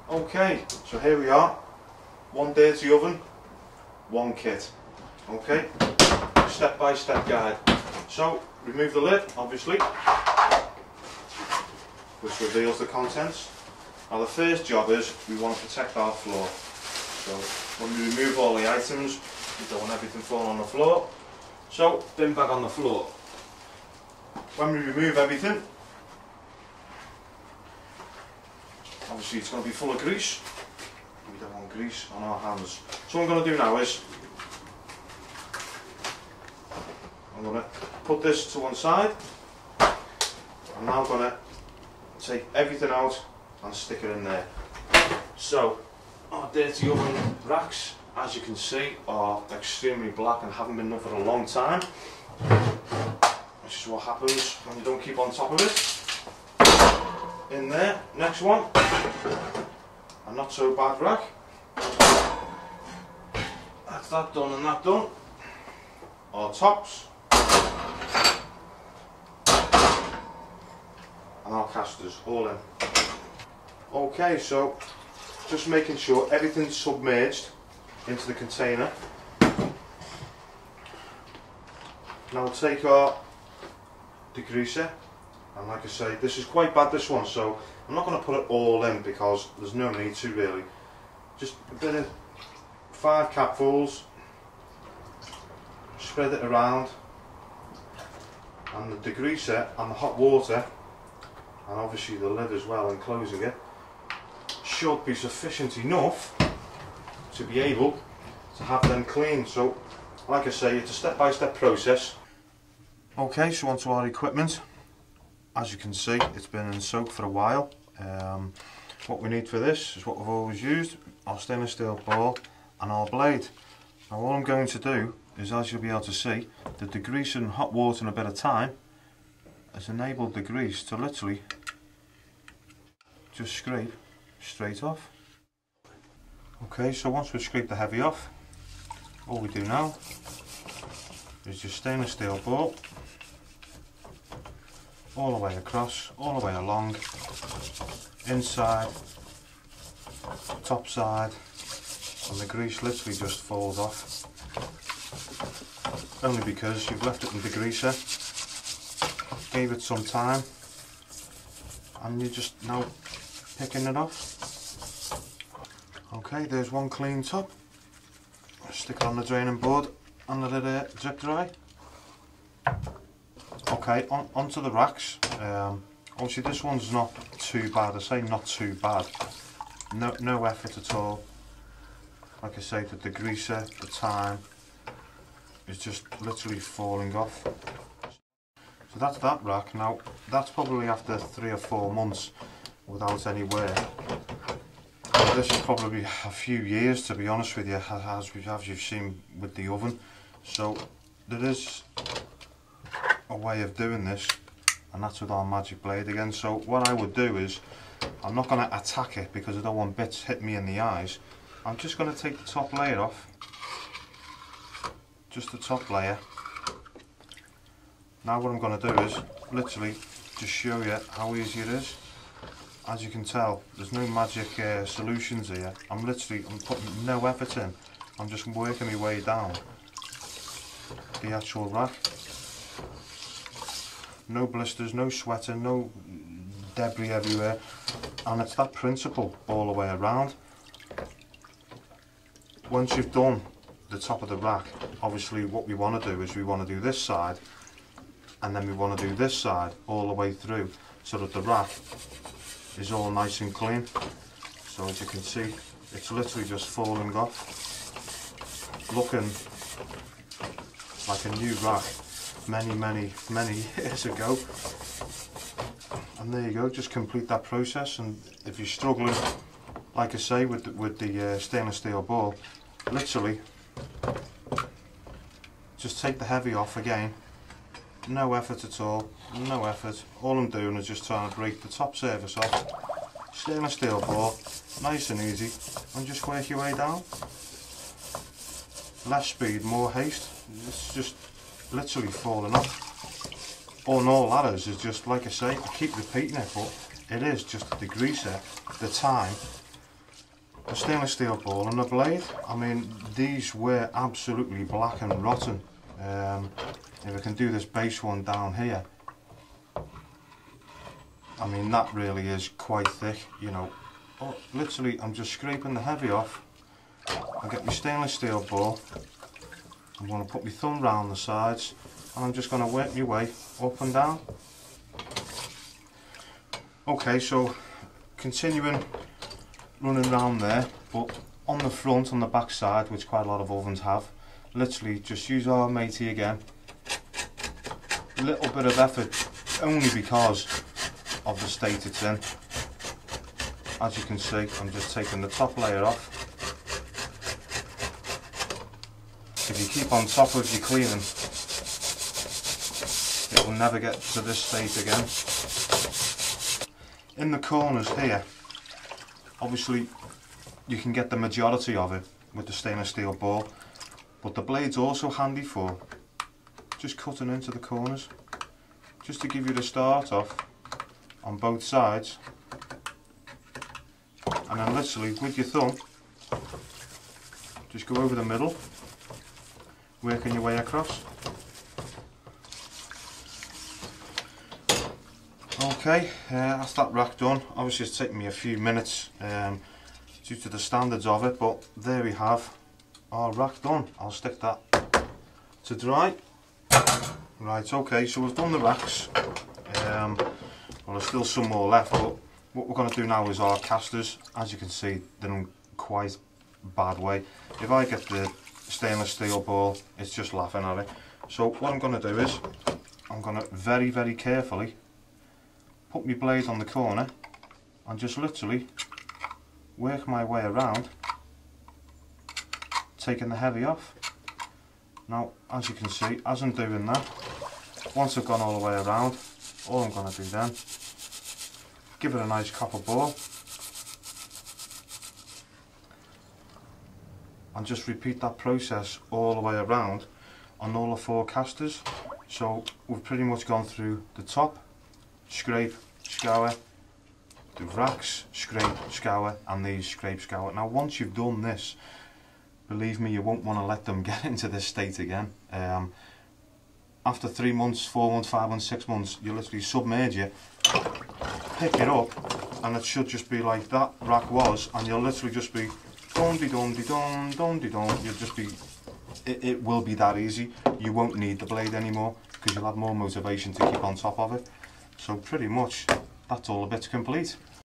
Okay, so here we are, one dirty oven, one kit. Okay, step by step guide. So remove the lid, obviously, which reveals the contents. Now the first job is we want to protect our floor. So when we remove all the items, we don't want everything falling on the floor. So bin bag on the floor. When we remove everything, obviously it's going to be full of grease. We don't want grease on our hands. So what I'm going to do now is I'm going to put this to one side. I'm now going to take everything out and stick it in there. So our dirty oven racks, as you can see, are extremely black and haven't been done for a long time. This is what happens when you don't keep on top of it. In there, next one, a not so bad rack. That's that done and that done. Our tops and our casters all in. Okay, so just making sure everything's submerged into the container. Now we'll take our degreaser, and like I say, this is quite bad, this one, so I'm not going to put it all in because there's no need to really. Just a bit of 5 capfuls, spread it around, and the degreaser and the hot water, and obviously the lid as well, and closing it, should be sufficient enough to be able to have them clean. So like I say, it's a step-by-step process. Okay, so onto our equipment. As you can see, it's been in soak for a while. What we need for this is what we've always used, our stainless steel ball and our blade. Now all I'm going to do is, as you'll be able to see, the degreaser and hot water in a bit of time has enabled the grease to literally just scrape straight off. Okay, so once we've scraped the heavy off, all we do now is just stainless steel ball all the way across, all the way along, inside, top side, and the grease literally just falls off. Only because you've left it in the degreaser, gave it some time, and you're just now picking it off. Okay, there's one clean top. Stick it on the draining board and let it drip dry. Okay, onto the racks. Obviously this one's not too bad. I say not too bad. No effort at all. Like I say, the degreaser, the time is just literally falling off. So that's that rack. Now that's probably after 3 or 4 months without any wear. This is probably a few years, to be honest with you, as you've seen with the oven. So there is a way of doing this, and that's with our magic blade again. So what I would do is, I'm not going to attack it because I don't want bits hitting me in the eyes. I'm just going to take the top layer off, just the top layer. Now what I'm going to do is literally just show you how easy it is. As you can tell, there's no magic solutions here. I'm putting no effort in. I'm just working my way down the actual rack. No blisters, no sweating, no debris everywhere. And it's that principle all the way around. Once you've done the top of the rack, obviously what we want to do is we want to do this side, and then we want to do this side all the way through, so that the rack is all nice and clean. So as you can see, it's literally just falling off, looking like a new rack many years ago. And there you go, just complete that process. And if you're struggling, like I say, with the stainless steel ball, literally just take the heavy off again. No effort at all, no effort. All I'm doing is just trying to break the top surface off. Stainless steel ball, nice and easy, and just work your way down. Less speed, more haste. It's just literally falling off. All that is just, like I say, I keep repeating it, but it is just the degreaser, the time, the stainless steel ball and the blade. I mean, these were absolutely black and rotten. If I can do this base one down here, I mean, that really is quite thick, you know. Oh, literally, I'm just scraping the heavy off. I get my stainless steel ball. I'm going to put my thumb round the sides, and I'm just going to work my way up and down. Okay, so continuing running around there, but on the front, on the back side, which quite a lot of ovens have, literally just use our matey again. A little bit of effort, only because of the state it's in. As you can see, I'm just taking the top layer off. If you keep on top of your cleaning, it will never get to this state again. In the corners here, obviously you can get the majority of it with the stainless steel ball, but the blade's also handy for just cutting into the corners, just to give you the start off on both sides, and then literally with your thumb just go over the middle, working your way across. Okay, that's that rack done. Obviously it's taken me a few minutes due to the standards of it, but there we have our rack done. I'll stick that to dry. Right, okay, so we've done the racks. Well, there's still some more left, but what we're going to do now is our casters. As you can see, they're in quite bad way. If I get the stainless steel ball, it's just laughing at it. So what I'm going to do is, I'm going to very, very carefully put my blade on the corner and just literally work my way around, taking the heavy off. Now, as you can see, as I'm doing that, once I've gone all the way around, all I'm going to do then, give it a nice copper ball and just repeat that process all the way around on all the four casters. So we've pretty much gone through the top, scrape, scour, the racks, scrape, scour, and these scrape, scour. Now once you've done this, believe me, you won't want to let them get into this state again. After 3 months, 4 months, 5 months, 6 months, you literally submerge it, pick it up, and it should just be like that rack was, and you'll literally just be dum-de-dum-de-dum, dum-de-dum. You'll just be, it will be that easy. You won't need the blade anymore because you'll have more motivation to keep on top of it. So pretty much that's all the bits complete.